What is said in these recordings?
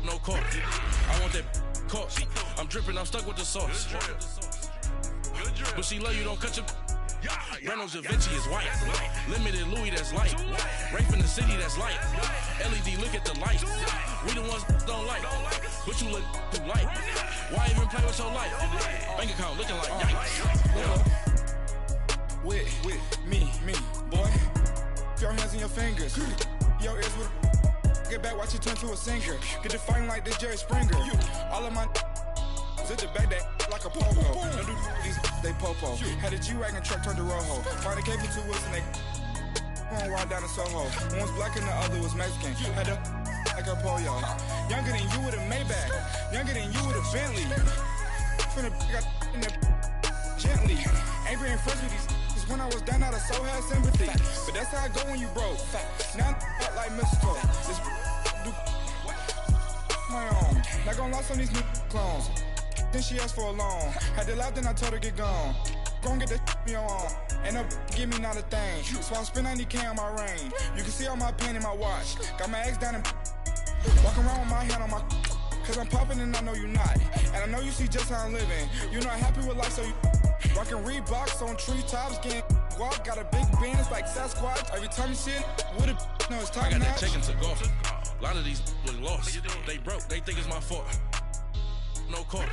no cork. I want that cork. I'm dripping, I'm stuck with the sauce. But she love you, don't cut your. Reynolds Da Vinci is white. Limited Louis, that's light. Rape in the city, that's light. LED, look at the light. We the ones don't like. But you look too light. Why even play with your life? Bank account looking like yikes. With me, boy. Your hands in your fingers. Your ears with get back, watch you turn to a singer. Get to fighting like this Jerry Springer. All of my sit the back that like a popo. Don't do these they popo. Had a G-Wagon truck turned to Rojo. Find a cable to us and they going ride down to Soho. One was black and the other was Mexican. Had a like a polio. Younger than you with a Maybach. Younger than you with a Bentley. Finna got in the gently. Ain't being friends with these when I was down out of soul had sympathy. But that's how I go when you broke. Now I'm like mistletoe. This do my own. Not gonna lie on these new clones. Then she asked for a loan. Had to laugh, then I told her get gone. Gon' get that me on. And up, give me not a thing. So I spend 90K on my range. You can see all my pain in my watch. Got my ex down and walking around with my hand on my. Cause I'm popping and I know you not. And I know you see just how I'm living. You're not happy with life, so you rockin' Reeboks on treetops, getting guap. Got a big band, it's like Sasquatch. Every time you see it, with it, no, it's time. I got that chicken to golf. A lot of these look lost. They broke, they think it's my fault. No cork.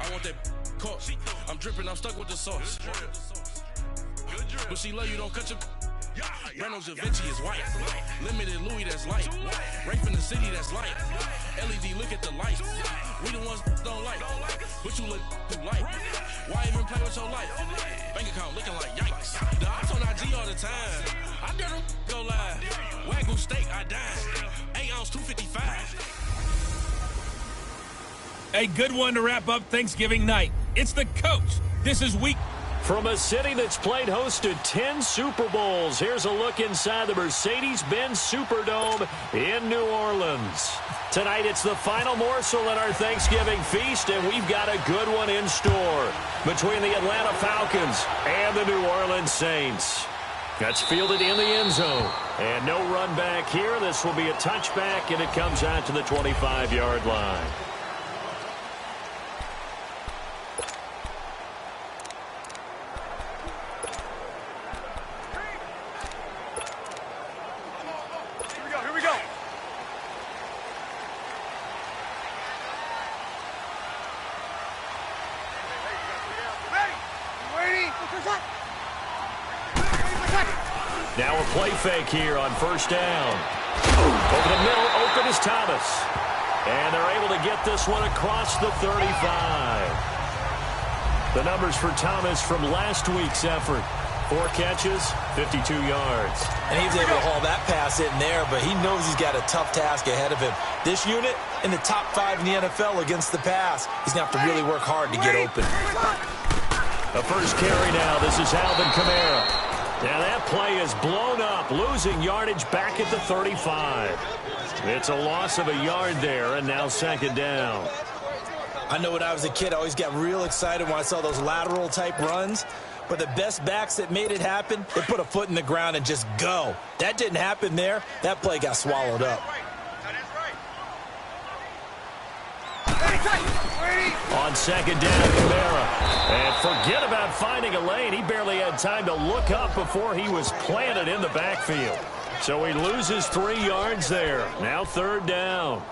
I want that cork. I'm dripping, I'm stuck with the sauce. But she love you, don't cut your. Reynolds Da Vinci is white. Limited Louis, that's light. Rape in the city, that's light. LED, look at the light. We the ones don't like. But you look too light. Why even play with your life? Bank account looking like yikes. The ops on IG all the time. I dare them go live. Wagyu steak, I dine. 8 ounce, 255. A good one to wrap up Thanksgiving night. It's the coach. This is week. From a city that's played host to 10 Super Bowls, here's a look inside the Mercedes-Benz Superdome in New Orleans. Tonight, it's the final morsel in our Thanksgiving feast, and we've got a good one in store between the Atlanta Falcons and the New Orleans Saints. That's fielded in the end zone. And no run back here. This will be a touchback, and it comes out to the 25-yard line. Now a play fake here on first down. Over the middle, open is Thomas. And they're able to get this one across the 35. The numbers for Thomas from last week's effort. 4 catches, 52 yards. And he was able to haul that pass in there, but he knows he's got a tough task ahead of him. This unit in the top 5 in the NFL against the pass. He's going to have to really work hard to get open. The first carry now. This is Alvin Kamara. Now that play is blown up, losing yardage back at the 35. It's a loss of a yard there, and now second down. I know when I was a kid, I always got real excited when I saw those lateral-type runs. But the best backs that made it happen, they put a foot in the ground and just go. That didn't happen there. That play got swallowed up. On second down, Kamara. And forget about finding a lane. He barely had time to look up before he was planted in the backfield. So he loses 3 yards there. Now third down.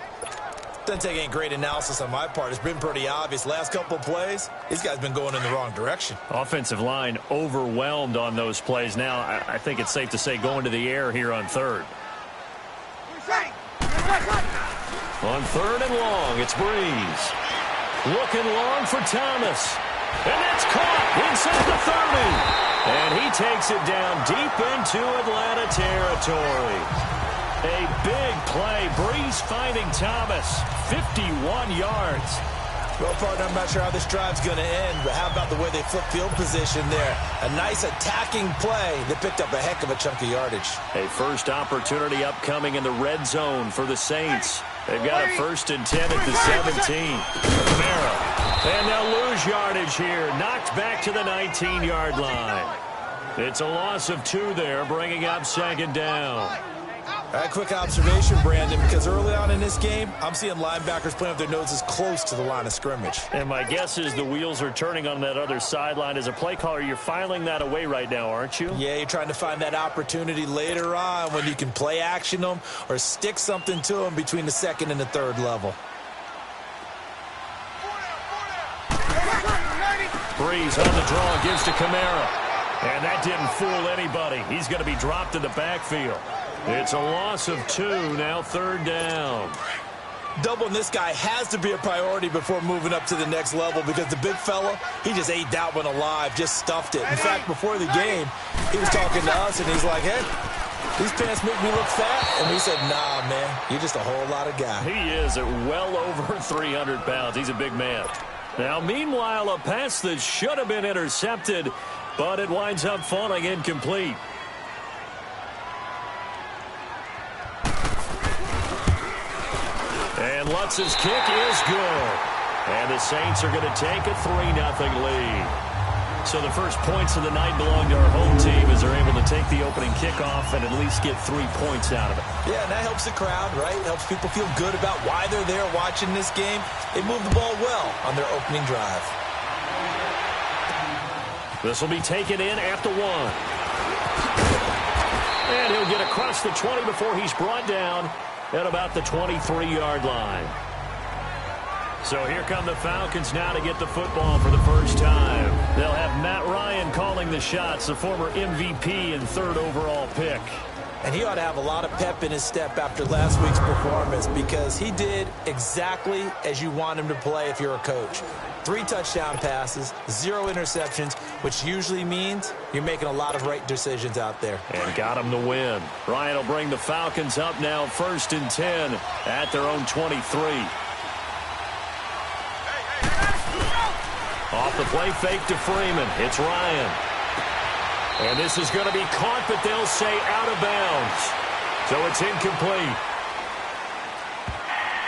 Doesn't take any great analysis on my part. It's been pretty obvious. Last couple of plays, these guys been going in the wrong direction. Offensive line overwhelmed on those plays. Now, I think it's safe to say going to the air here on third. On third and long, it's Breeze. Looking long for Thomas. And that's caught inside the 30. And he takes it down deep into Atlanta territory. A big play. Breeze finding Thomas. 51 yards. Well, partner, I'm not sure how this drive's going to end, but how about the way they flip field position there? A nice attacking play that picked up a heck of a chunk of yardage. A first opportunity upcoming in the red zone for the Saints. They've got a 1st and 10 at the 17. Kamara. And they'll lose yardage here. Knocked back to the 19-yard line. It's a loss of 2 there, bringing up second down. A quick observation, Brandon, because early on in this game, I'm seeing linebackers playing with their noses close to the line of scrimmage. And my guess is the wheels are turning on that other sideline. As a play caller, you're filing that away right now, aren't you? Yeah, you're trying to find that opportunity later on when you can play action them or stick something to them between the second and the third level. Breeze on the draw, gives to Kamara. And that didn't fool anybody. He's going to be dropped in the backfield. It's a loss of 2, now 3rd down. Doubling this guy has to be a priority before moving up to the next level because the big fella, he just ate that one alive, just stuffed it. In fact, before the game, he was talking to us, and he's like, hey, these pants make me look fat. And we said, nah, man, you're just a whole lot of guy. He is at well over 300 pounds. He's a big man. Now, meanwhile, a pass that should have been intercepted, but it winds up falling incomplete. And Lutz's kick is good. And the Saints are going to take a 3-0 lead. So the first points of the night belong to our home team as they're able to take the opening kickoff and at least get 3 points out of it. Yeah, and that helps the crowd, right? It helps people feel good about why they're there watching this game. They moved the ball well on their opening drive. This will be taken in at the 1. And he'll get across the 20 before he's brought down at about the 23-yard line. So here come the Falcons now to get the football for the first time. They'll have Matt Ryan calling the shots, the former MVP and 3rd overall pick. And he ought to have a lot of pep in his step after last week's performance because he did exactly as you want him to play if you're a coach. 3 touchdown passes, 0 interceptions, which usually means you're making a lot of right decisions out there. And got him to win. Ryan will bring the Falcons up now 1st and 10 at their own 23. Off the play fake to Freeman. It's Ryan. And this is going to be caught, but they'll say out of bounds. So it's incomplete.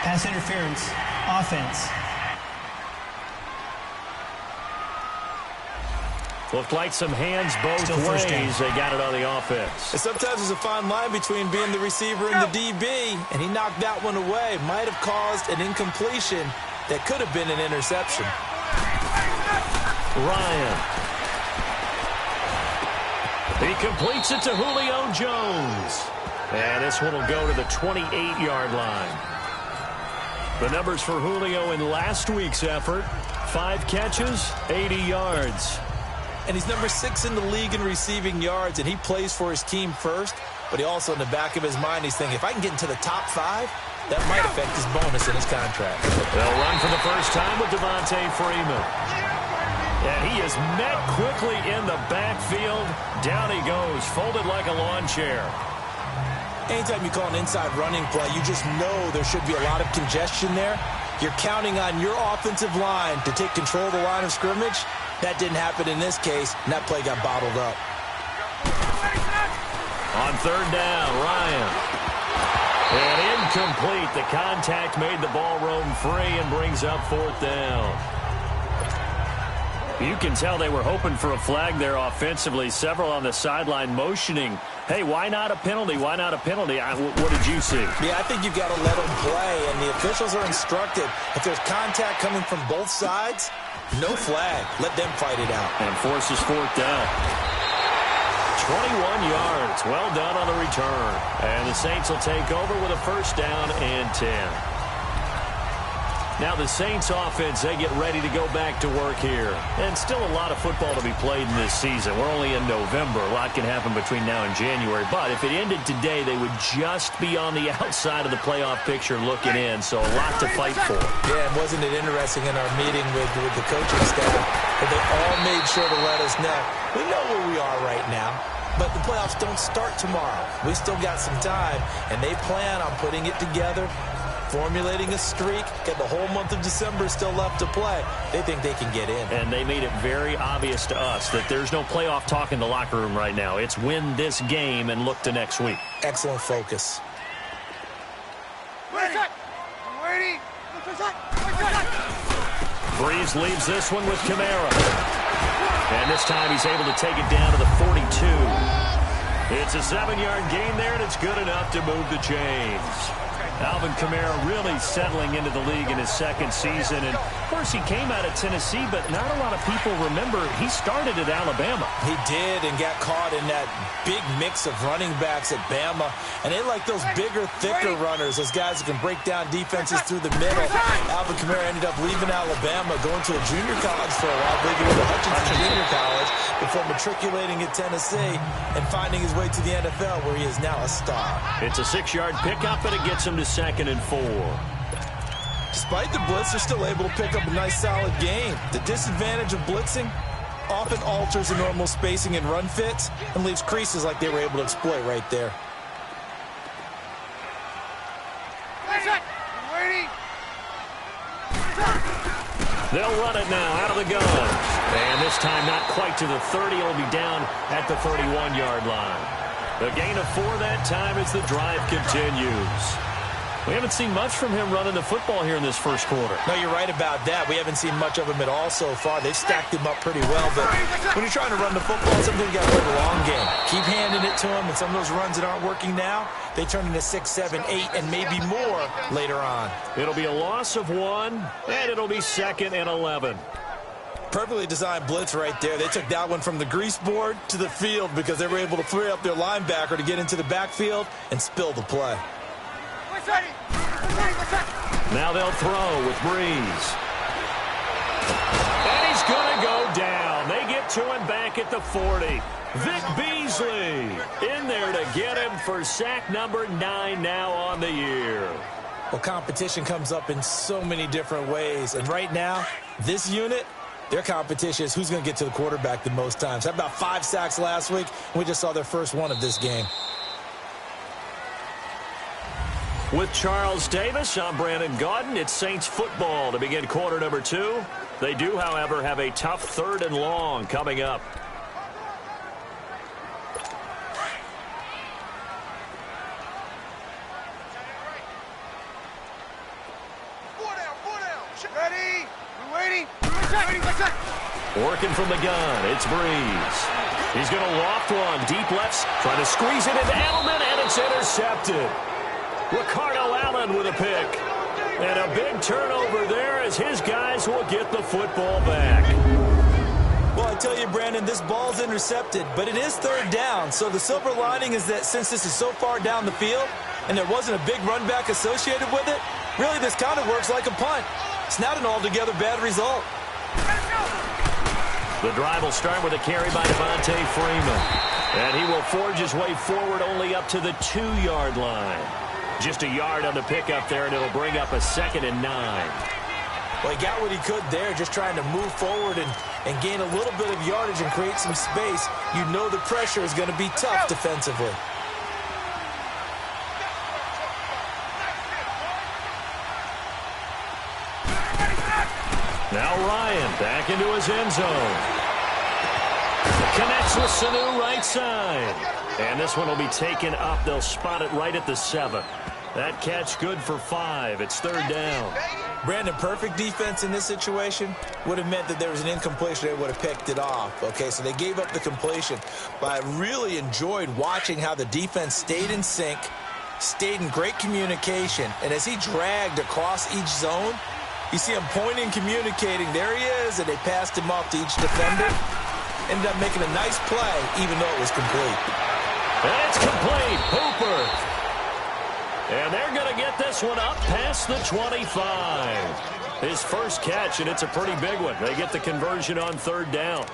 Pass interference. Offense. Looked like some hands both ways. They got it on the offense. And sometimes there's a fine line between being the receiver and the DB, and he knocked that one away. Might have caused an incompletion that could have been an interception. Ryan. He completes it to Julio Jones. And this one will go to the 28-yard line. The numbers for Julio in last week's effort: 5 catches, 80 yards. And he's number 6 in the league in receiving yards, and he plays for his team first. But he also, in the back of his mind, he's thinking, if I can get into the top 5, that might affect his bonus in his contract. They'll run for the first time with Devontae Freeman. And he is met quickly in the backfield. Down he goes, folded like a lawn chair. Anytime you call an inside running play, you just know there should be a lot of congestion there. You're counting on your offensive line to take control of the line of scrimmage. That didn't happen in this case, and that play got bottled up. On 3rd down, Ryan. And incomplete. The contact made the ball roam free and brings up 4th down. You can tell they were hoping for a flag there offensively. Several on the sideline motioning, hey, why not a penalty? Why not a penalty? What did you see? Yeah, I think you've got to let them play, and the officials are instructed. If there's contact coming from both sides, no flag. Let them fight it out. And forces 4th down. 21 yards. Well done on the return. And the Saints will take over with a 1st down and 10. Now the Saints offense, they get ready to go back to work here. And still a lot of football to be played in this season. We're only in November. A lot can happen between now and January. But if it ended today, they would just be on the outside of the playoff picture looking in. So a lot to fight for. Yeah, and wasn't it interesting in our meeting with the coaching staff that they all made sure to let us know. We know where we are right now. But the playoffs don't start tomorrow. We still got some time. And they plan on putting it together, formulating a streak, got the whole month of December still left to play. They think they can get in. And they made it very obvious to us that there's no playoff talk in the locker room right now. It's win this game and look to next week. Excellent focus. Breeze leaves this one with Kamara. And this time he's able to take it down to the 42. It's a 7-yard gain there, and it's good enough to move the chains. Alvin Kamara really settling into the league in his second season. And, of course, he came out of Tennessee, but not a lot of people remember he started at Alabama. He did and got caught in that big mix of running backs at Bama. And they like those bigger, thicker runners, those guys who can break down defenses through the middle. Alvin Kamara ended up leaving Alabama, going to a junior college for a while, big into Hutchinson Junior College, before matriculating at Tennessee and finding his way to the NFL, where he is now a star. It's a 6-yard pickup, and it gets him to 2nd and 4. Despite the blitz, they're still able to pick up a nice, solid gain. The disadvantage of blitzing often alters the normal spacing and run fits and leaves creases like they were able to exploit right there. They'll run it now out of the gun. And this time not quite to the 30. It'll be down at the 31-yard line. A gain of 4 that time as the drive continues. We haven't seen much from him running the football here in this first quarter. No, you're right about that. We haven't seen much of him at all so far. They've stacked him up pretty well. But when you're trying to run the football, sometimes you got to play the long game. Keep handing it to him, and some of those runs that aren't working now, they turn into 6, 7, 8, and maybe more later on. It'll be a loss of 1, and it'll be 2nd and 11. Perfectly designed blitz right there. They took that one from the grease board to the field because they were able to free up their linebacker to get into the backfield and spill the play. Now they'll throw with Breeze. And he's going to go down. They get to him back at the 40. Vic Beasley in there to get him for sack number 9 now on the year. Well, competition comes up in so many different ways. And right now, this unit, their competition is who's going to get to the quarterback the most times. Had about 5 sacks last week, and we just saw their first one of this game. With Charles Davis, I'm Brandon Gaudin. It's Saints football to begin quarter number 2. They do, however, have a tough 3rd and long coming up. Ready? We're waiting. Working from the gun, it's Breeze. He's going to loft one, deep left, trying to squeeze it into Edelman, and it's intercepted. Ricardo Allen with a pick. And a big turnover there as his guys will get the football back. Well, I tell you, Brandon, this ball's intercepted, but it is 3rd down. So the silver lining is that since this is so far down the field and there wasn't a big run back associated with it, really this kind of works like a punt. It's not an altogether bad result. The drive will start with a carry by Devontae Freeman. And he will forge his way forward only up to the 2-yard line. Just a yard on the pickup there, and it'll bring up a 2nd and 9. Well, he got what he could there, just trying to move forward and gain a little bit of yardage and create some space. You know the pressure is going to be tough defensively. Now Ryan back into his end zone. Connects with Sanu right side. And this one will be taken up. They'll spot it right at the 7. That catch good for 5. It's 3rd down. Brandon, perfect defense in this situation would have meant that there was an incompletion. They would have picked it off. Okay, so they gave up the completion. But I really enjoyed watching how the defense stayed in sync, stayed in great communication. And as he dragged across each zone, you see him pointing, communicating. There he is, and they passed him off to each defender. Ended up making a nice play, even though it was complete. And it's complete. Hooper. And they're going to get this one up past the 25. His first catch, and it's a pretty big one. They get the conversion on 3rd down.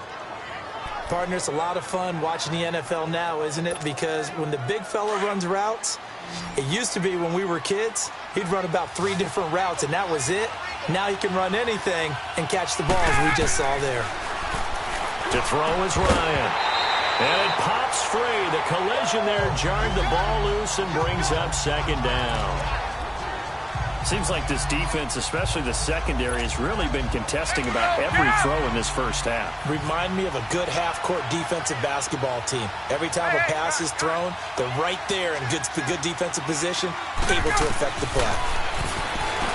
Partner, it's a lot of fun watching the NFL now, isn't it? Because when the big fella runs routes, it used to be when we were kids, he'd run about 3 different routes, and that was it. Now he can run anything and catch the ball, as we just saw there. To throw is Ryan. And it pops free. The collision there jarred the ball loose and brings up 2nd down. Seems like this defense, especially the secondary, has really been contesting about every throw in this first half. Remind me of a good half-court defensive basketball team. Every time a pass is thrown, they're right there in good defensive position, able to affect the play.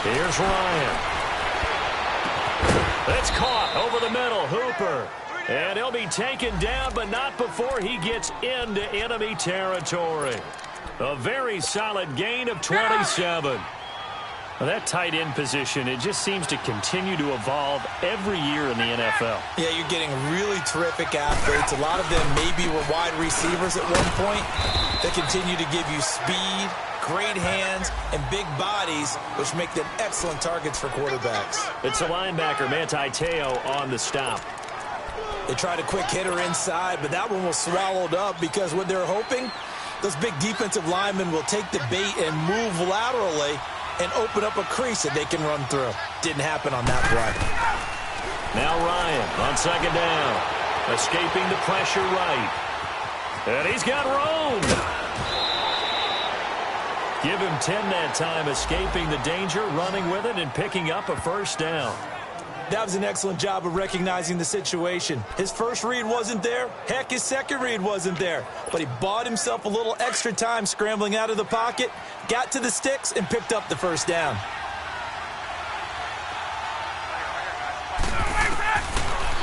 Here's Ryan. It's caught over the middle. Hooper. And he'll be taken down, but not before he gets into enemy territory. A very solid gain of 27. Well, that tight end position, it just seems to continue to evolve every year in the NFL. Yeah, you're getting really terrific athletes. A lot of them maybe were wide receivers at one point that continue to give you speed, great hands, and big bodies, which make them excellent targets for quarterbacks. It's a linebacker, Manti Te'o, on the stop. They tried a quick hitter inside, but that one was swallowed up because what they're hoping, those big defensive linemen will take the bait and move laterally and open up a crease that they can run through. Didn't happen on that play. Now Ryan on second down. Escaping the pressure right. And he's got room. Give him 10 that time, escaping the danger, running with it, and picking up a first down. That was an excellent job of recognizing the situation. His first read wasn't there. Heck, his second read wasn't there. But he bought himself a little extra time scrambling out of the pocket, got to the sticks, and picked up the first down.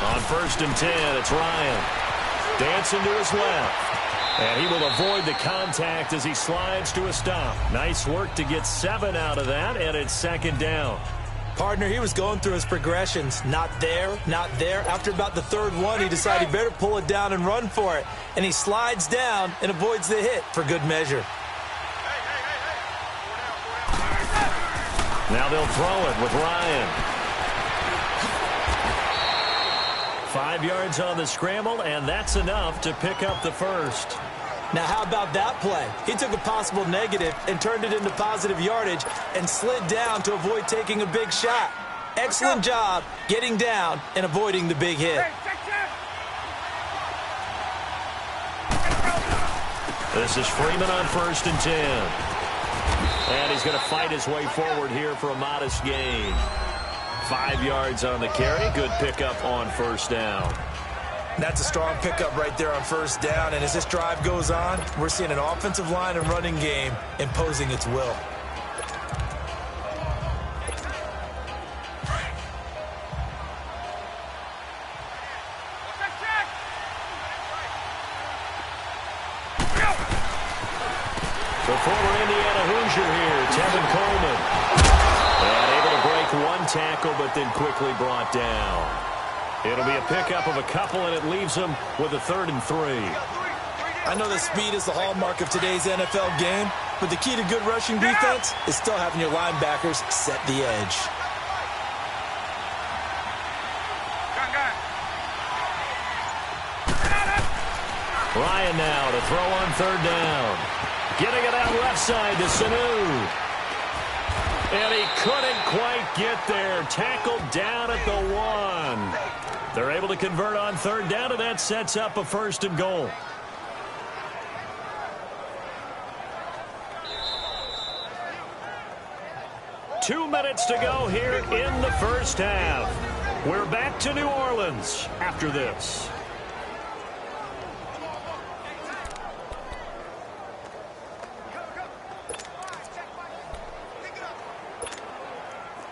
On 1st and 10, it's Ryan. Dancing to his left. And he will avoid the contact as he slides to a stop. Nice work to get 7 out of that, and it's second down. Partner, he was going through his progressions. Not there, not there. After about the third one, he decided he better pull it down and run for it. And he slides down and avoids the hit for good measure. Now they'll throw it with Ryan. 5 yards on the scramble, and that's enough to pick up the first. Now, how about that play? He took a possible negative and turned it into positive yardage and slid down to avoid taking a big shot. Excellent job getting down and avoiding the big hit. This is Freeman on 1st and 10. And he's going to fight his way forward here for a modest gain. 5 yards on the carry. Good pickup on first down. That's a strong pickup right there on first down. And as this drive goes on, we're seeing an offensive line and running game imposing its will. The former Indiana Hoosier here, Tevin Coleman. And able to break one tackle, but then quickly brought down. It'll be a pickup of a couple, and it leaves them with a 3rd and 3. I know that speed is the hallmark of today's NFL game, but the key to good rushing defense is still having your linebackers set the edge. Ryan now to throw on 3rd down. Getting it out left side to Sanu. And he couldn't quite get there. Tackled down at the 1. They're able to convert on 3rd down, and that sets up a 1st and goal. Two minutes to go here in the first half. We're back to New Orleans after this.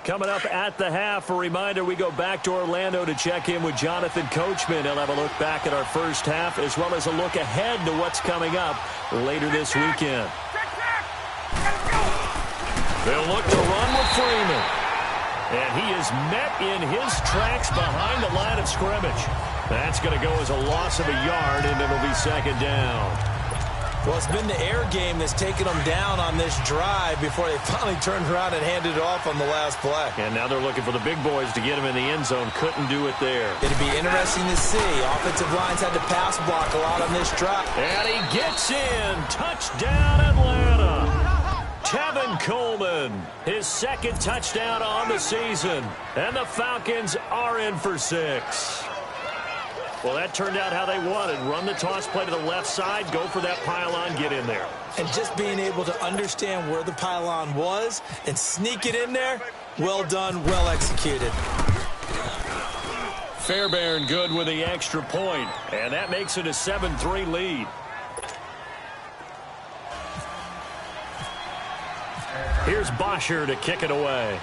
Coming up at the half, a reminder, we go back to Orlando to check in with Jonathan Coachman. He'll have a look back at our first half as well as a look ahead to what's coming up later this weekend. They'll look to run with Freeman. And he is met in his tracks behind the line of scrimmage. That's going to go as a loss of a yard, and it'll be second down. Well, it's been the air game that's taken them down on this drive before they finally turned around and handed it off on the last play. And now they're looking for the big boys to get him in the end zone. Couldn't do it there. It'd be interesting to see. Offensive lines had to pass block a lot on this drive. And he gets in. Touchdown, Atlanta. Tevin Coleman, his 2nd touchdown on the season. And the Falcons are in for 6. Well, that turned out how they wanted. Run the toss play to the left side, go for that pylon, get in there. And just being able to understand where the pylon was and sneak it in there, well done, well executed. Fairbairn good with the extra point, and that makes it a 7-3 lead. Here's Bosher to kick it away.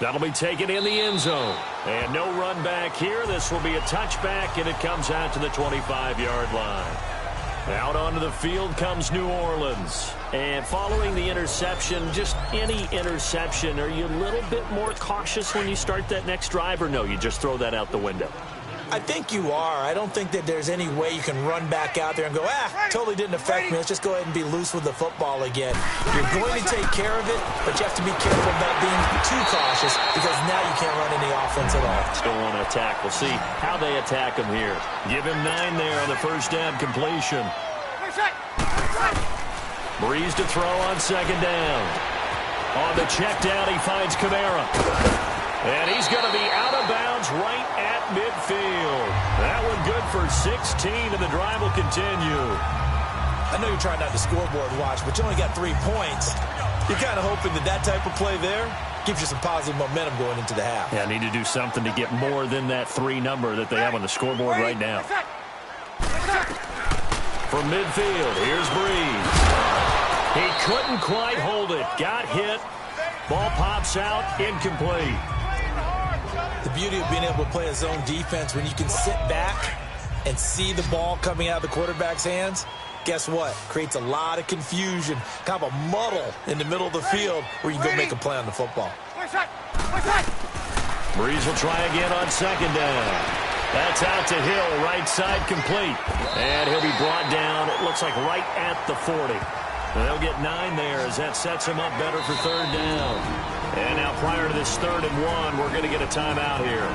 That'll be taken in the end zone. And no run back here. This will be a touchback, and it comes out to the 25-yard line. Out onto the field comes New Orleans. And following the interception, just any interception, are you a little bit more cautious when you start that next drive, or no, you just throw that out the window? I think you are. I don't think that there's any way you can run back out there and go, totally didn't affect me. Let's just go ahead and be loose with the football again. You're going to take care of it, but you have to be careful about being too cautious because now you can't run any offense at all. Still want to attack. We'll see how they attack him here. Give him 9 there on the first down completion. Breeze to throw on second down. On the check down, he finds Kamara. And he's going to be out of bounds right at midfield. That one good for 16, and the drive will continue. I know you're trying not to scoreboard watch, but you only got 3 points. You're kind of hoping that type of play there gives you some positive momentum going into the half. Yeah, need to do something to get more than that 3 number that they have on the scoreboard right now. From midfield, here's Breeze. He couldn't quite hold it. Got hit. Ball pops out, incomplete. The beauty of being able to play a zone defense when you can sit back and see the ball coming out of the quarterback's hands, guess what? Creates a lot of confusion, kind of a muddle in the middle of the field where you can go make a play on the football. Breeze will try again on second down. That's out to Hill, right side complete. And he'll be brought down, it looks like right at the 40. They'll get 9 there as that sets him up better for third down. And now prior to this 3rd and 1, we're going to get a timeout here,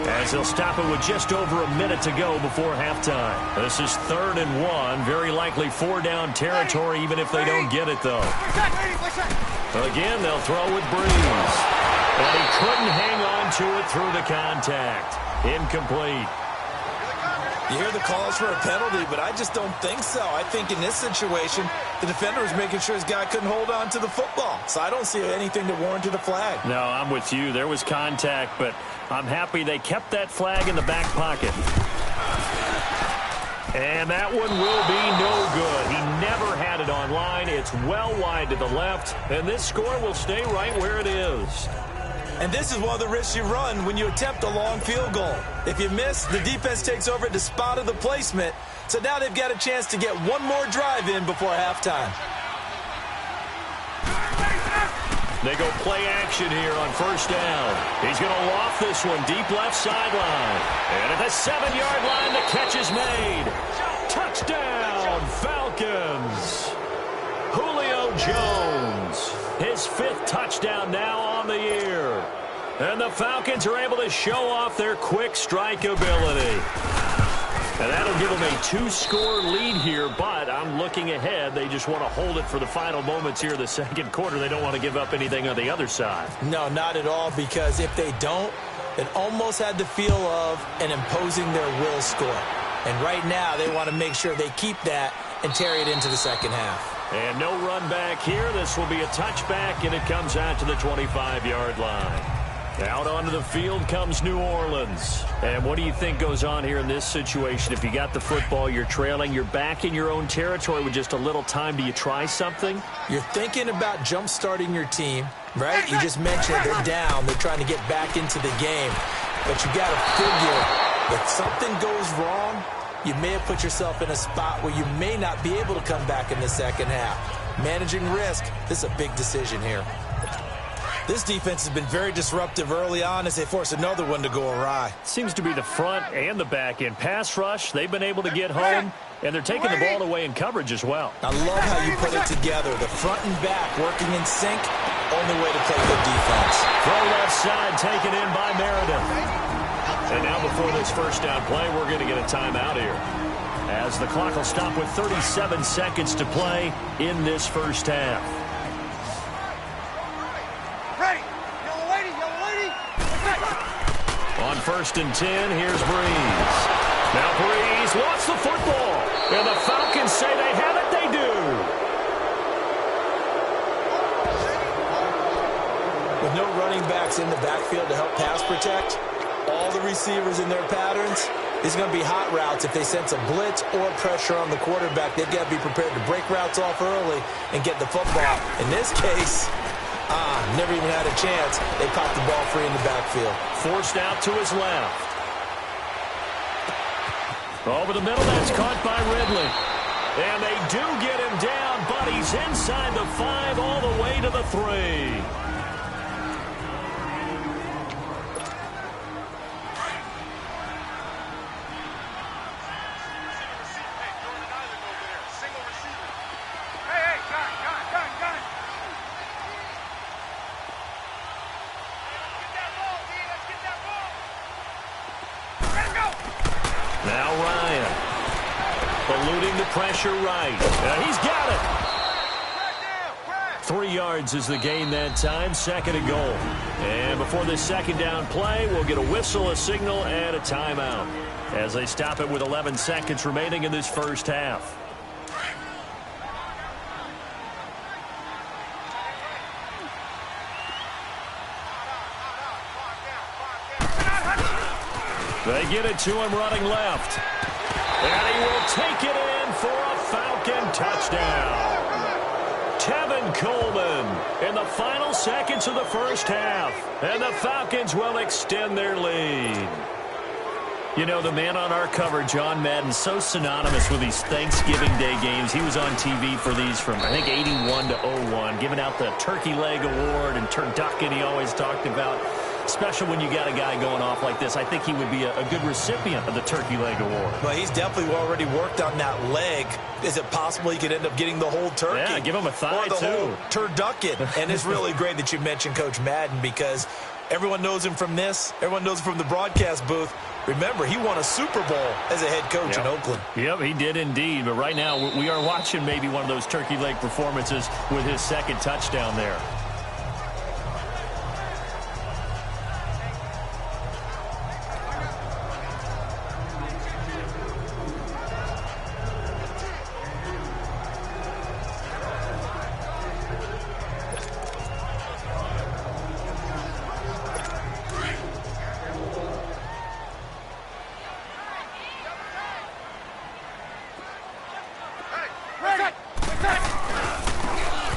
as they'll stop it with just over a minute to go before halftime. This is 3rd and 1, very likely 4-down territory even if they don't get it, though. Again, they'll throw with Breeze. And he couldn't hang on to it through the contact. Incomplete. You hear the calls for a penalty, but I just don't think so. I think in this situation, the defender was making sure his guy couldn't hold on to the football. So I don't see anything that warranted a flag. No, I'm with you. There was contact, but I'm happy they kept that flag in the back pocket. And that one will be no good. He never had it on line. It's well wide to the left, and this score will stay right where it is. And this is one of the risks you run when you attempt a long field goal. If you miss, the defense takes over at the spot of the placement. So now they've got a chance to get one more drive in before halftime. They go play action here on first down. He's going to loft this one deep left sideline. And at the 7-yard line, the catch is made. Touchdown, Falcons. Julio Jones. His 5th touchdown now on the year. And the Falcons are able to show off their quick strike ability. And that'll give them a 2-score lead here, but I'm looking ahead. They just want to hold it for the final moments here of the second quarter. They don't want to give up anything on the other side. No, not at all, because if they don't, it almost had the feel of an imposing their will score. And right now, they want to make sure they keep that and carry it into the second half. And no run back here. This will be a touchback, and it comes out to the 25-yard line. Out onto the field comes New Orleans. And what do you think goes on here in this situation? If you got the football, you're trailing, you're back in your own territory with just a little time. Do you try something? You're thinking about jump-starting your team, right? You just mentioned they're down. They're trying to get back into the game. But you got to figure if something goes wrong, you may have put yourself in a spot where you may not be able to come back in the second half. Managing risk, this is a big decision here. This defense has been very disruptive early on as they force another one to go awry. Seems to be the front and the back end. Pass rush, they've been able to get home, and they're taking the ball away in coverage as well. I love how you put it together. The front and back working in sync, only way to play good defense. Throw left side taken in by Meredith. And now before this first down play, we're going to get a timeout here, as the clock will stop with 37 seconds to play in this first half. Ready. Yellow lady. On 1st and 10, here's Breeze. Now Breeze wants the football. And the Falcons say they have it. They do. With no running backs in the backfield to help pass protect, all the receivers in their patterns, it's going to be hot routes. If they sense a blitz or pressure on the quarterback, they've got to be prepared to break routes off early and get the football. In this case, Never even had a chance. They popped the ball free in the backfield. Forced out to his left. Over the middle, that's caught by Ridley. And they do get him down, but he's inside the 5 all the way to the 3. Now Ryan, eluding the pressure right. He's got it. 3 yards is the gain that time, 2nd and goal. And before this second down play, we'll get a whistle, a signal, and a timeout as they stop it with 11 seconds remaining in this first half. They get it to him running left. And he will take it in for a Falcon touchdown. Tevin Coleman in the final seconds of the first half. And the Falcons will extend their lead. You know, the man on our cover, John Madden, so synonymous with these Thanksgiving Day games. He was on TV for these from, I think, 81 to 01, giving out the Turkey Leg Award and turducken he always talked about. Special when you got a guy going off like this. I think he would be a good recipient of the Turkey Leg Award. Well, he's definitely already worked on that leg. Is it possible he could end up getting the whole turkey? Yeah, give him a thigh, or the too. Whole turducken. And it's really great that you mentioned Coach Madden because everyone knows him from this. Everyone knows him from the broadcast booth. Remember, he won a Super Bowl as a head coach in Oakland. Yep, he did indeed. But right now, we are watching maybe one of those turkey leg performances with his second touchdown there.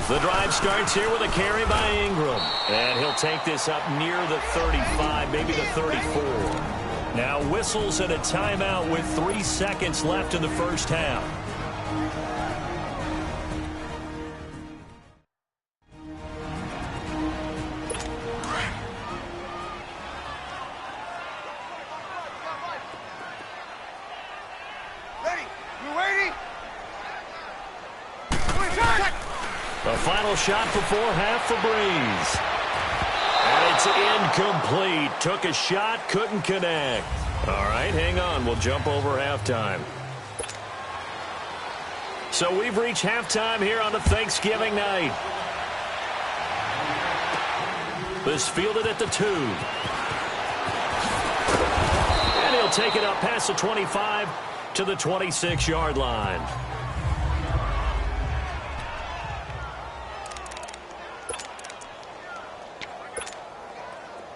The drive starts here with a carry by Ingram. And he'll take this up near the 35, maybe the 34. Now whistles and a timeout with 3 seconds left in the first half. Ready? You waiting? The final shot before half for Breeze. And it's incomplete. Took a shot, couldn't connect. All right, hang on. We'll jump over halftime. So we've reached halftime here on a Thanksgiving night. This fielded at the 2. And he'll take it up past the 25 to the 26-yard line.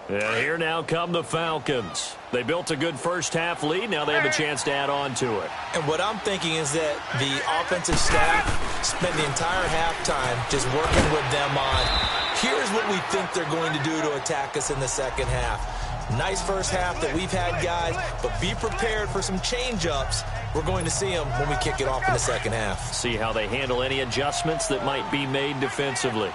And here now come the Falcons. They built a good first-half lead. Now they have a chance to add on to it. And what I'm thinking is that the offensive staff spent the entire halftime just working with them on, here's what we think they're going to do to attack us in the second half. Nice first half that we've had, guys, but be prepared for some change-ups. We're going to see them when we kick it off in the second half. See how they handle any adjustments that might be made defensively.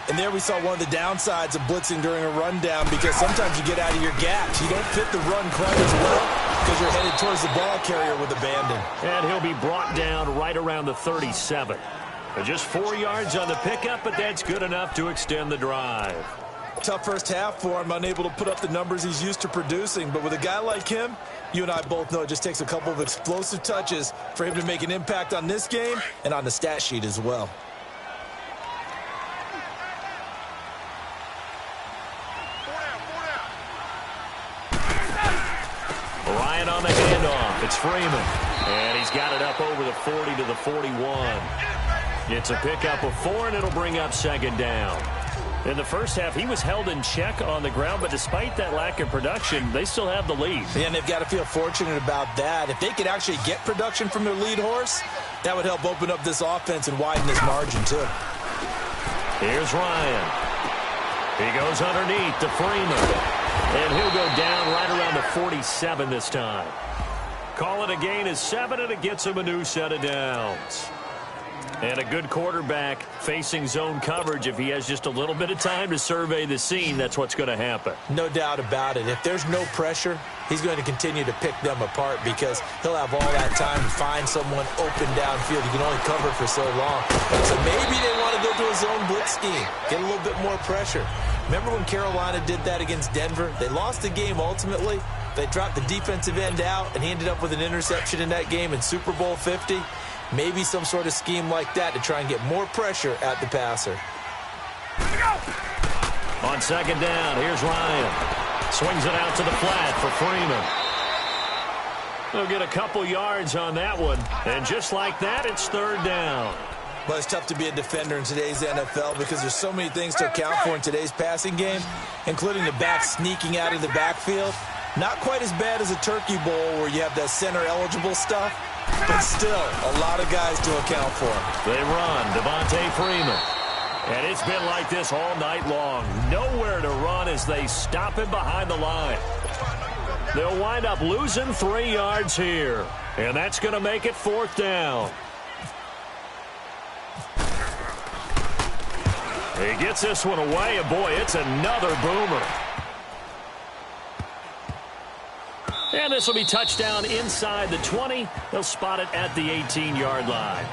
And there we saw one of the downsides of blitzing during a rundown because sometimes you get out of your gaps. You don't fit the run quite as well because you're headed towards the ball carrier with abandon. And he'll be brought down right around the 37. Just 4 yards on the pickup, but that's good enough to extend the drive. Tough first half for him, unable to put up the numbers he's used to producing. But with a guy like him, you and I both know it just takes a couple of explosive touches for him to make an impact on this game and on the stat sheet as well. Ryan on the handoff. It's Freeman. And he's got it up over the 40 to the 41. It's a pickup of 4, and it'll bring up second down. In the first half, he was held in check on the ground, but despite that lack of production, they still have the lead. Yeah, and they've got to feel fortunate about that. If they could actually get production from their lead horse, that would help open up this offense and widen this margin, too. Here's Ryan. He goes underneath to Freeman. And he'll go down right around the 47 this time. Call it a gain of 7, and it gets him a new set of downs. And a good quarterback facing zone coverage, if he has just a little bit of time to survey the scene, that's what's going to happen. No doubt about it. If there's no pressure, he's going to continue to pick them apart because he'll have all that time to find someone open downfield. He can only cover for so long. So maybe they want to go to a zone blitz scheme, get a little bit more pressure. Remember when Carolina did that against Denver? They lost the game ultimately. They dropped the defensive end out, and he ended up with an interception in that game in Super Bowl 50. Maybe some sort of scheme like that to try and get more pressure at the passer. On second down, here's Ryan. Swings it out to the flat for Freeman. They'll get a couple yards on that one. And just like that, it's third down. But it's tough to be a defender in today's NFL because there's so many things to account for in today's passing game, including the back sneaking out of the backfield. Not quite as bad as a Turkey Bowl where you have that center-eligible stuff, but still a lot of guys to account for. They run, Devontae Freeman. And it's been like this all night long. Nowhere to run as they stop him behind the line. They'll wind up losing 3 yards here. And that's going to make it fourth down. He gets this one away, and boy, it's another boomer. And this will be touchdown inside the 20. They'll spot it at the 18-yard line.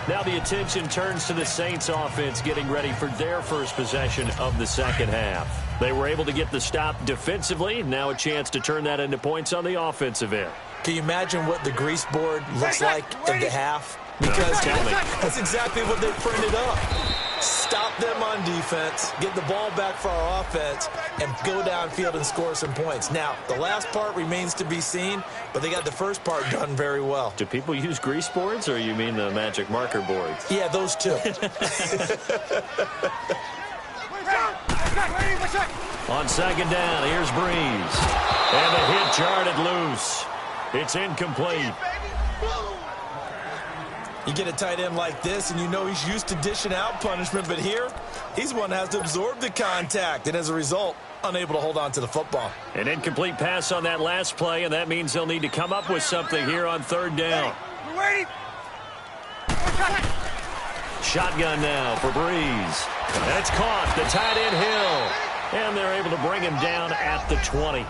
Now the attention turns to the Saints offense getting ready for their first possession of the second half. They were able to get the stop defensively. Now a chance to turn that into points on the offensive end. Can you imagine what the grease board looks like at the half? Because that's exactly what they printed up. Stop them on defense, get the ball back for our offense, and go downfield and score some points. Now, the last part remains to be seen, but they got the first part done very well. Do people use grease boards, or you mean the magic marker boards? Yeah, those two. On second down, here's Breeze. And the hit jarred it loose. It's incomplete. You get a tight end like this, and you know he's used to dishing out punishment, but here, he's one that has to absorb the contact, and as a result, unable to hold on to the football. An incomplete pass on that last play, and that means they'll need to come up with something here on third down. We're waiting. Shotgun now for Breeze. And it's caught, the tight end Hill. And they're able to bring him down at the 20.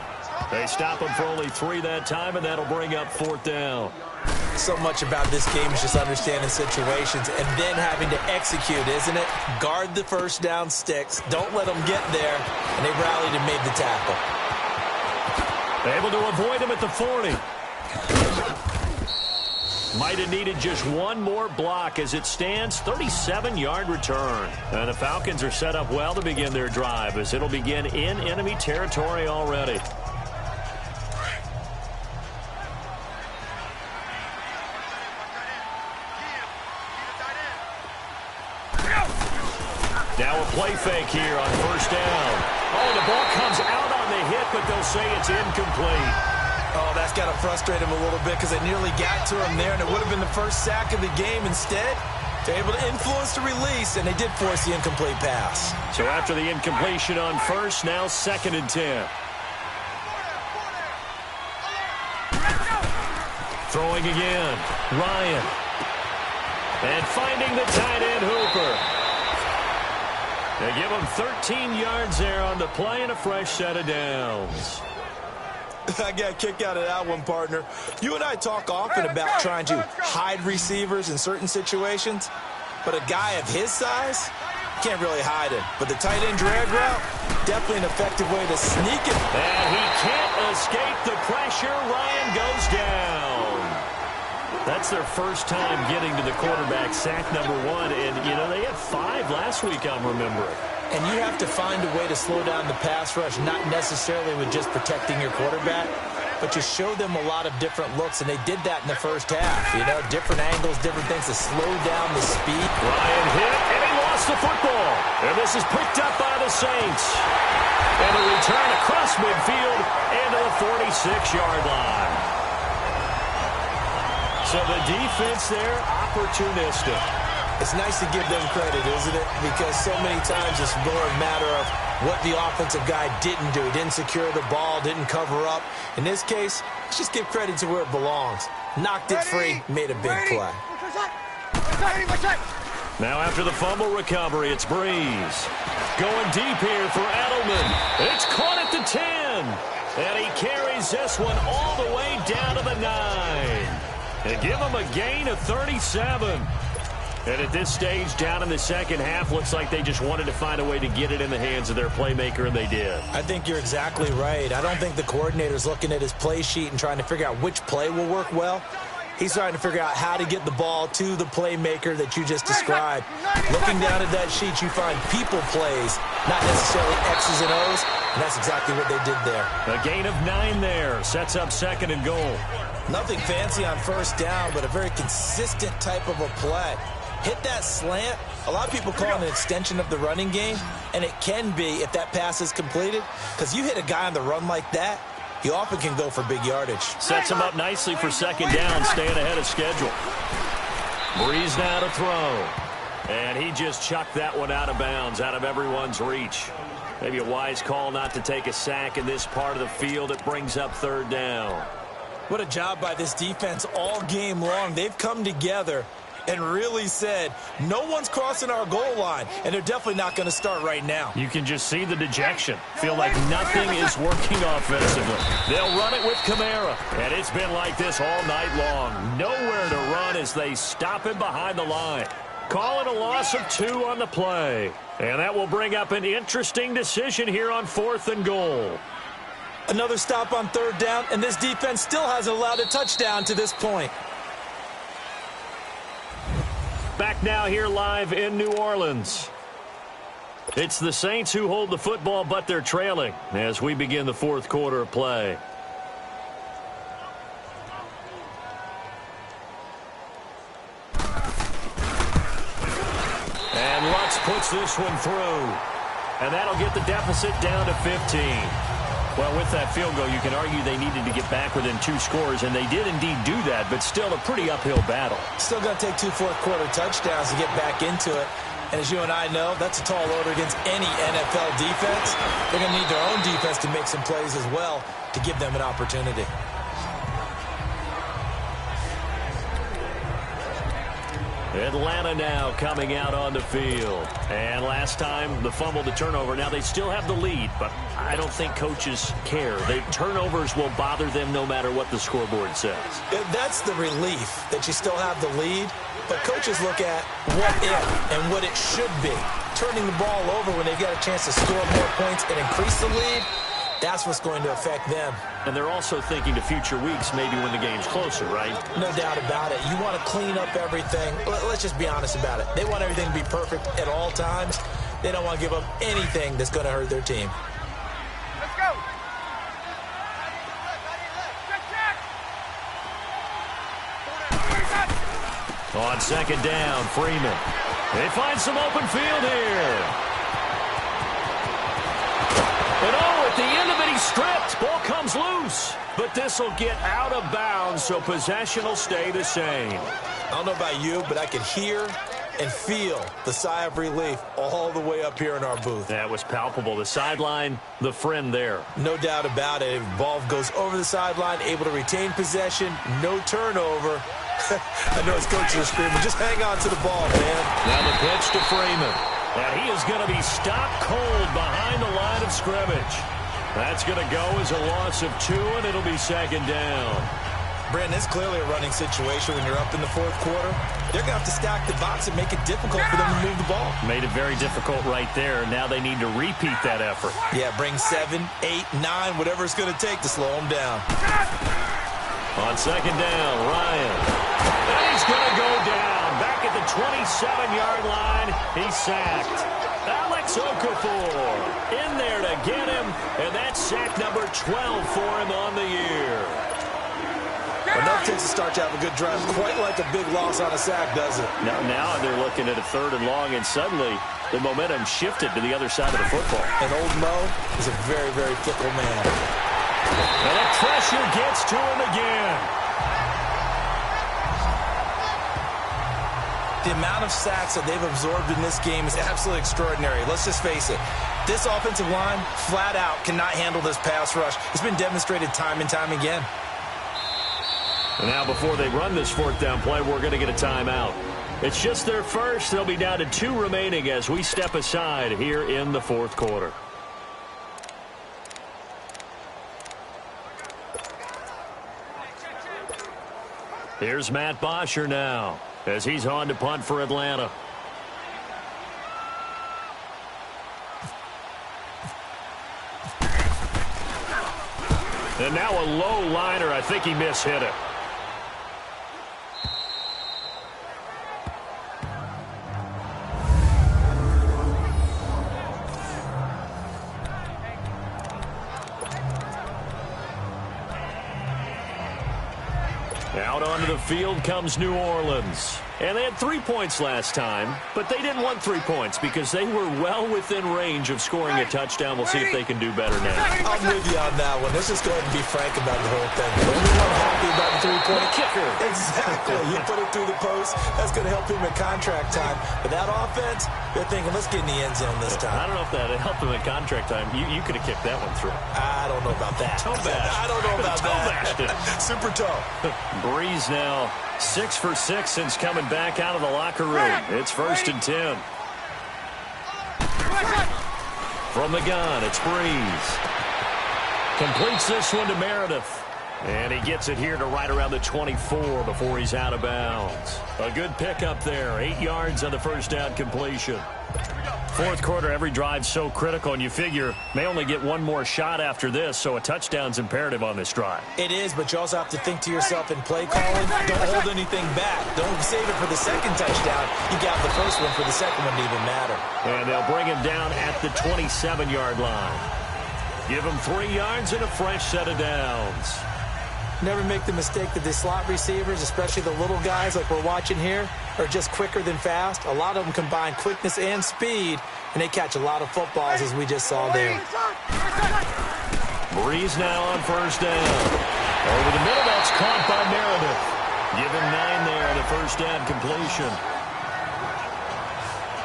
They stop him for only 3 that time, and that'll bring up fourth down. So much about this game is just understanding situations and then having to execute, isn't it? Guard the first down sticks. Don't let them get there. And they rallied and made the tackle. Able to avoid him at the 40. Might have needed just one more block as it stands. 37-yard return. And the Falcons are set up well to begin their drive as it'll begin in enemy territory already. Now a play fake here on first down. Oh, the ball comes out on the hit, but they'll say it's incomplete. Oh, that's got to frustrate him a little bit because they nearly got to him there, and it would have been the first sack of the game. Instead, they're able to influence the release, and they did force the incomplete pass. So after the incompletion on first, now 2nd and 10. Throwing again, Ryan. And finding the tight end Hooper. They give him 13 yards there on the play and a fresh set of downs. I got a kick out of that one, partner. You and I talk often about trying to hide receivers in certain situations, but a guy of his size can't really hide him. But the tight end drag route, definitely an effective way to sneak it. And he can't escape the pressure. Ryan goes down. That's their first time getting to the quarterback, sack number 1. And, you know, they had 5 last week, I'm remembering. And you have to find a way to slow down the pass rush, not necessarily with just protecting your quarterback, but you show them a lot of different looks, and they did that in the first half. You know, different angles, different things to slow down the speed. Ryan hit, and he lost the football. And this is picked up by the Saints. And a return across midfield into the 46-yard line. So the defense there, opportunistic. It's nice to give them credit, isn't it? Because so many times it's more a matter of what the offensive guy didn't do. He didn't secure the ball, didn't cover up. In this case, let's just give credit to where it belongs. Knocked it free, made a big play. Now after the fumble recovery, it's Breeze. Going deep here for Edelman. It's caught at the 10. And he carries this one all the way down to the 9. And give him a gain of 37. And at this stage, down in the second half, looks like they just wanted to find a way to get it in the hands of their playmaker, and they did. I think you're exactly right. I don't think the coordinator's looking at his play sheet and trying to figure out which play will work well. He's trying to figure out how to get the ball to the playmaker that you just described. Looking down at that sheet, you find people plays, not necessarily X's and O's, and that's exactly what they did there. A gain of 9 there. Sets up 2nd and goal. Nothing fancy on first down, but a very consistent type of a play. Hit that slant. A lot of people call it an extension of the running game, and it can be if that pass is completed, because you hit a guy on the run like that, he often can go for big yardage. Sets him up nicely for 2nd down, staying ahead of schedule. Breeze now to throw. And he just chucked that one out of bounds, out of everyone's reach. Maybe a wise call not to take a sack in this part of the field. It brings up 3rd down. What a job by this defense all game long. They've come together and really said, no one's crossing our goal line, and they're definitely not going to start right now. You can just see the dejection. Feel like nothing is working offensively. They'll run it with Kamara, and it's been like this all night long. Nowhere to run as they stop him behind the line. Call it a loss of 2 on the play. And that will bring up an interesting decision here on 4th and goal. Another stop on 3rd down, and this defense still hasn't allowed a touchdown to this point. Back now here live in New Orleans. It's the Saints who hold the football, but they're trailing as we begin the 4th quarter of play. And Lutz puts this one through. And that'll get the deficit down to 15. Well, with that field goal, you can argue they needed to get back within 2 scores, and they did indeed do that, but still a pretty uphill battle. Still going to take 2 fourth-quarter touchdowns to get back into it. And as you and I know, that's a tall order against any NFL defense. They're going to need their own defense to make some plays as well to give them an opportunity. Atlanta now coming out on the field. And last time, the fumble, the turnover. Now, they still have the lead, but I don't think coaches care. The turnovers will bother them no matter what the scoreboard says. That's the relief, that you still have the lead. But coaches look at what if and what it should be. Turning the ball over when they've got a chance to score more points and increase the lead, that's what's going to affect them. And they're also thinking to future weeks, maybe when the game's closer, right? No doubt about it. You want to clean up everything. Let's just be honest about it. They want everything to be perfect at all times. They don't want to give up anything that's going to hurt their team. Let's go. On 2nd down, Freeman. They find some open field here. And at the end of it, he's stripped. Ball comes loose. But this will get out of bounds, so possession will stay the same. I don't know about you, but I can hear and feel the sigh of relief all the way up here in our booth. That was palpable. The sideline, the friend there. No doubt about it. Ball goes over the sideline, able to retain possession, no turnover. I know his coaches are screaming, just hang on to the ball, man. Now the pitch to Freeman. And he is going to be stopped cold behind the line of scrimmage. That's going to go as a loss of 2, and it'll be 2nd down. Brandon, it's clearly a running situation when you're up in the 4th quarter. They're going to have to stack the box and make it difficult for them to move the ball. Made it very difficult right there. Now they need to repeat that effort. Yeah, bring 7, 8, 9, whatever it's going to take to slow them down. On 2nd down, Ryan. And he's going to go down. Back at the 27-yard line, he's sacked. Alex Okafor in there to get him, and that's sack number 12 for him on the year. Enough takes to start to have a good drive. Quite like a big loss on a sack, does it? Now they're looking at a 3rd and long, and suddenly the momentum shifted to the other side of the football. And old Mo is a very, very fickle man. And the pressure gets to him again. The amount of sacks that they've absorbed in this game is absolutely extraordinary. Let's just face it. This offensive line, flat out, cannot handle this pass rush. It's been demonstrated time and time again. And now before they run this fourth down play, we're going to get a timeout. It's just their first. They'll be down to 2 remaining as we step aside here in the fourth quarter. Here's Matt Bosher now as he's on to punt for Atlanta. And now a low liner. I think he mishit it. Out onto the field comes New Orleans. And they had 3 points last time, but they didn't want 3 points because they were well within range of scoring a touchdown. We'll see if they can do better now. I'm with you on that one. Let's just go ahead and be frank about the whole thing. The only one happy about the three-point kicker. Exactly. You put it through the post. That's going to help him at contract time. But that offense, they're thinking, let's get in the end zone this time. I don't know if that helped him at contract time. You could have kicked that one through. I don't know about that. Toe bash. I don't know about toe that. Bashed it. Super toe. Breeze now 6 for 6 since coming back out of the locker room. It's 1st and 10. From the gun, it's Breeze. Completes this one to Meredith. And he gets it here to right around the 24 before he's out of bounds. A good pickup there. 8 yards on the first down completion. Fourth quarter, every drive's so critical, and you figure may only get one more shot after this, so a touchdown's imperative on this drive. It is, but you also have to think to yourself in play calling, don't hold anything back. Don't save it for the second touchdown. You got the first one for the second one to even matter. And they'll bring him down at the 27-yard line. Give him 3 yards and a fresh set of downs. Never make the mistake that the slot receivers, especially the little guys like we're watching here, are just quicker than fast. A lot of them combine quickness and speed, and they catch a lot of footballs, as we just saw there. Breeze now on first down. Over the middle, that's caught by Meredith. Give him 9 there on the first down completion.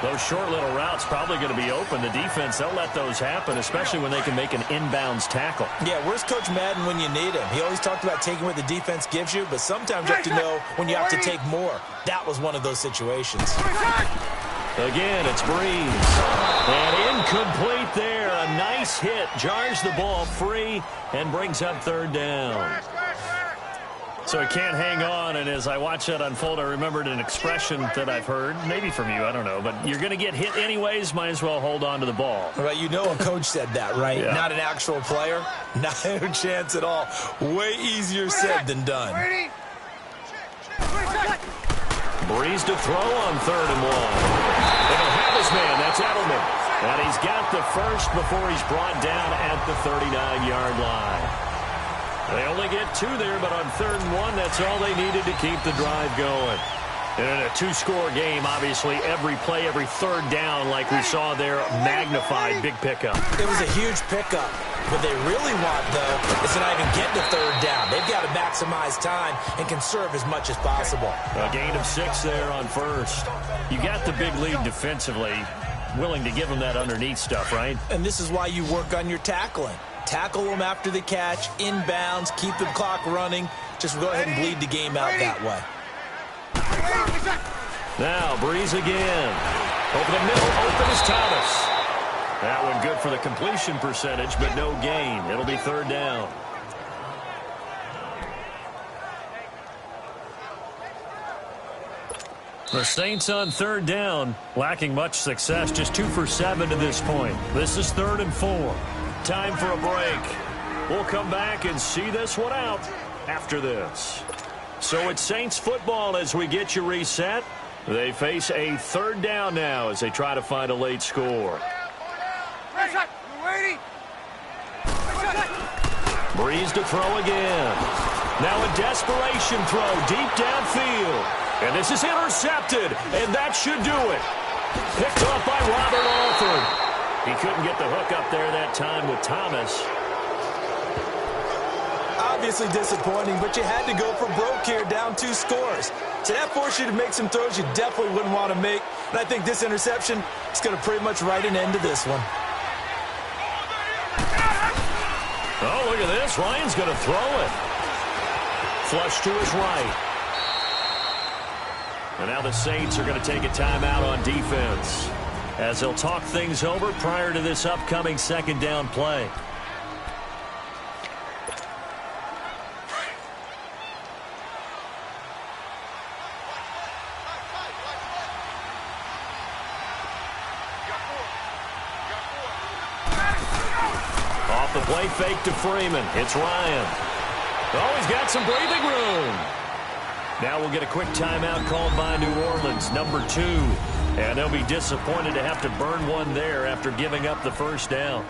Those short little routes probably going to be open. The defense, they'll let those happen, especially when they can make an inbounds tackle. Yeah, where's Coach Madden when you need him? He always talked about taking what the defense gives you, but sometimes you have to know when you have to take more. That was one of those situations. Again, it's Breeze. And incomplete there. A nice hit. Jars the ball free and brings up third down. So he can't hang on, and as I watch that unfold, I remembered an expression that I've heard, maybe from you, I don't know, but you're going to get hit anyways, might as well hold on to the ball. Right, you know a coach said that, right? Yeah. Not an actual player. Not a chance at all. Way easier said than done. Breeze to throw on 3rd and 1. And he'll have his man, that's Edelman. And he's got the first before he's brought down at the 39-yard line. They only get 2 there, but on 3rd and 1, that's all they needed to keep the drive going. And in a 2-score game, obviously, every play, every third down, like we saw there, magnified, big pickup. It was a huge pickup. What they really want, though, is to not even get to 3rd down. They've got to maximize time and conserve as much as possible. A gain of 6 there on first. You got the big lead defensively, willing to give them that underneath stuff, right? And this is why you work on your tackling. Tackle them after the catch, inbounds, keep the clock running. Just go ahead and bleed the game out that way. Now, Breeze again. Over the middle, open is Thomas. That one good for the completion percentage, but no gain. It'll be 3rd down. The Saints on 3rd down, lacking much success, just 2 for 7 to this point. This is 3rd and 4. Time for a break. We'll come back and see this one out after this. So it's Saints football as we get you reset. They face a 3rd down now as they try to find a late score. Breeze to throw again. Now a desperation throw deep downfield. And this is intercepted, and that should do it. Picked off by Robert Alford. He couldn't get the hook up there that time with Thomas. I'll obviously disappointing, but you had to go for broke here, down 2 scores. So that forced you to make some throws you definitely wouldn't want to make. And I think this interception is going to pretty much write an end to this one. Oh, look at this. Ryan's going to throw it. Flush to his right. And now the Saints are going to take a timeout on defense as they'll talk things over prior to this upcoming second down play. Off the play fake to Freeman. It's Ryan. Oh, he's got some breathing room. Now we'll get a quick timeout called by New Orleans, number 2. And they'll be disappointed to have to burn one there after giving up the first down.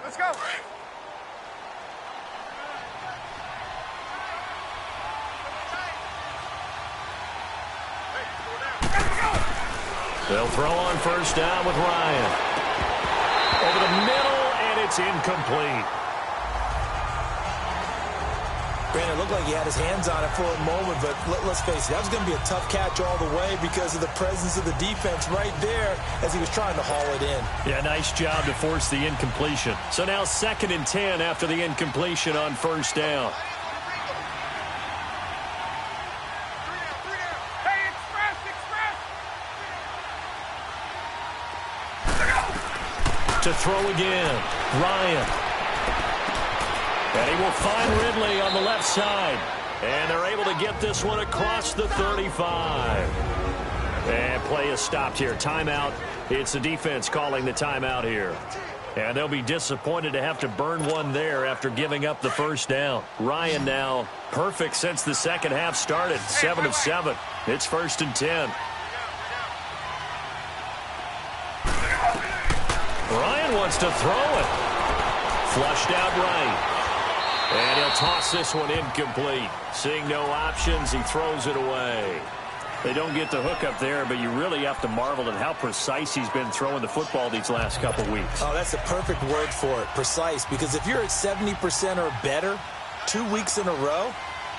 Let's go. They'll throw on first down with Ryan. Over the middle, and it's incomplete. Brandon, it looked like he had his hands on it for a moment, but let's face it, that was going to be a tough catch all the way because of the presence of the defense right there as he was trying to haul it in. Yeah, nice job to force the incompletion. So now 2nd and 10 after the incompletion on first down. To throw again, Ryan. And he will find Ridley on the left side. And they're able to get this one across the 35. And play is stopped here. Timeout. It's the defense calling the timeout here. And they'll be disappointed to have to burn one there after giving up the first down. Ryan now perfect since the second half started. 7 of 7. It's 1st and 10. Ryan wants to throw it. Flushed out right. And he'll toss this one incomplete. Seeing no options, he throws it away. They don't get the hook up there, but you really have to marvel at how precise he's been throwing the football these last couple weeks. Oh, that's the perfect word for it, precise. Because if you're at 70% or better 2 weeks in a row,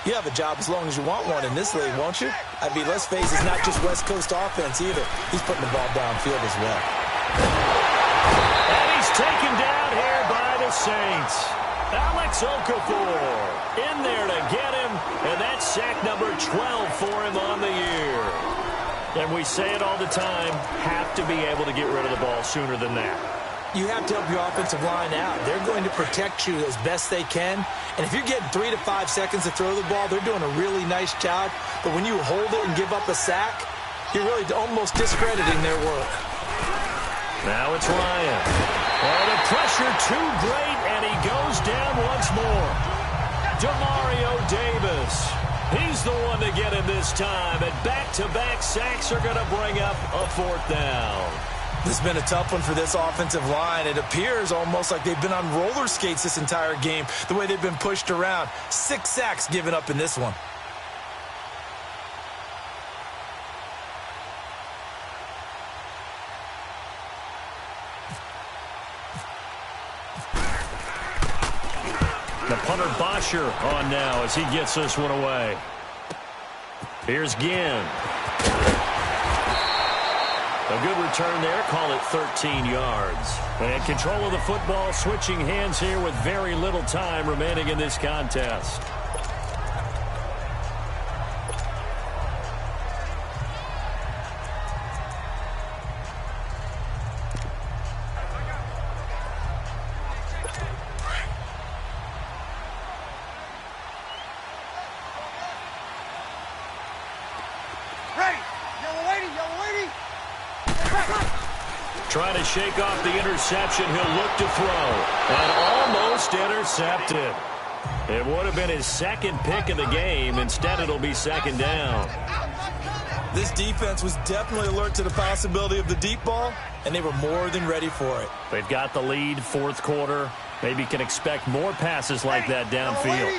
you have a job as long as you want one in this league, won't you? I mean, let's face it, it's not just West Coast offense either. He's putting the ball downfield as well. And he's taken down here by the Saints. Alex Okafor in there to get him, and that's sack number 12 for him on the year. And we say it all the time, have to be able to get rid of the ball sooner than that. You have to help your offensive line out. They're going to protect you as best they can. And if you're getting 3 to 5 seconds to throw the ball, they're doing a really nice job. But when you hold it and give up a sack, you're really almost discrediting their work. Now it's Ryan. Oh, the pressure too great, and he goes down once more. Demario Davis. He's the one to get him this time, and back-to-back sacks are going to bring up a 4th down. This has been a tough one for this offensive line. It appears almost like they've been on roller skates this entire game, the way they've been pushed around. 6 sacks given up in this one. The punter Bosher on now as he gets this one away. Here's Ginn. A good return there. Call it 13 yards. And control of the football switching hands here with very little time remaining in this contest. Trying to shake off the interception. He'll look to throw. And almost intercepted. It would have been his 2nd pick of the game. Instead, it'll be 2nd down. This defense was definitely alert to the possibility of the deep ball, and they were more than ready for it. They've got the lead, 4th quarter. Maybe can expect more passes like that downfield.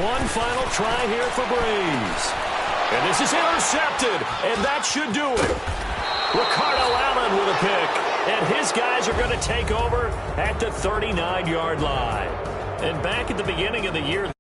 One final try here for Breeze. And this is intercepted, and that should do it. Ricardo Allen with a pick. And his guys are going to take over at the 39-yard line. And back at the beginning of the year,